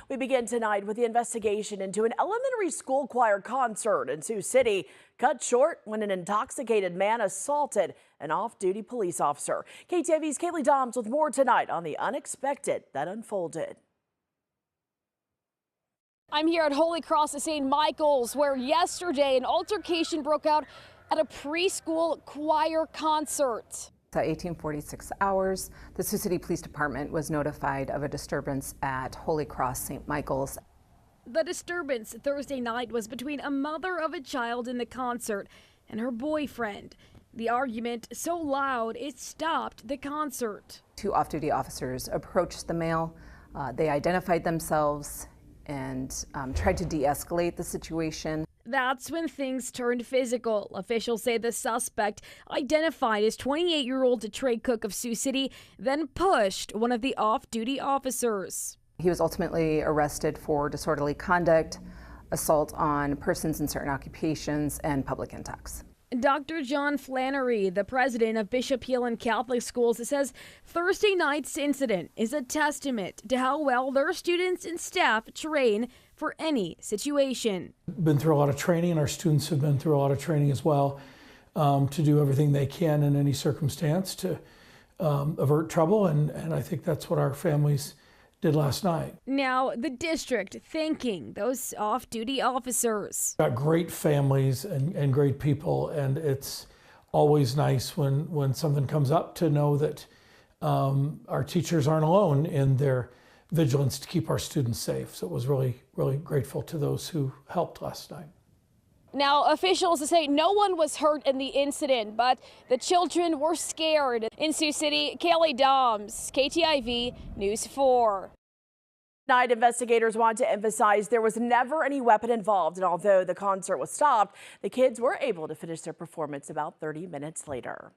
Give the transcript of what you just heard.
We begin tonight with the investigation into an elementary school choir concert in Sioux City cut short when an intoxicated man assaulted an off-duty police officer. KTIV's Kaylee Doms with more tonight on the unexpected that unfolded. I'm here at Holy Cross of St. Michael's, where yesterday an altercation broke out at a preschool choir concert. At 1846 hours, the Sioux City Police Department was notified of a disturbance at Holy Cross St. Michael's. The disturbance Thursday night was between a mother of a child in the concert and her boyfriend. The argument so loud it stopped the concert. Two off-duty officers approached the male. They identified themselves and tried to de-escalate the situation. That's when things turned physical. Officials say the suspect, identified as 28-year-old Trae Cook of Sioux City, then pushed one of the off-duty officers. He was ultimately arrested for disorderly conduct, assault on persons in certain occupations, and public intox. Dr. John Flannery, the president of Bishop Heelan Catholic Schools, says Thursday night's incident is a testament to how well their students and staff train for any situation. Been through a lot of training, and our students have been through a lot of training as well to do everything they can in any circumstance to avert trouble, and I think that's what our families did last night. Now the district thanking those off-duty officers. Got great families and great people, and it's always nice when something comes up to know that our teachers aren't alone in their vigilance to keep our students safe. So it was really grateful to those who helped last night. Now, officials say no one was hurt in the incident, but the children were scared. In Sioux City, Kaylee Doms, KTIV News 4. Tonight, investigators want to emphasize there was never any weapon involved, and although the concert was stopped, the kids were able to finish their performance about 30 minutes later.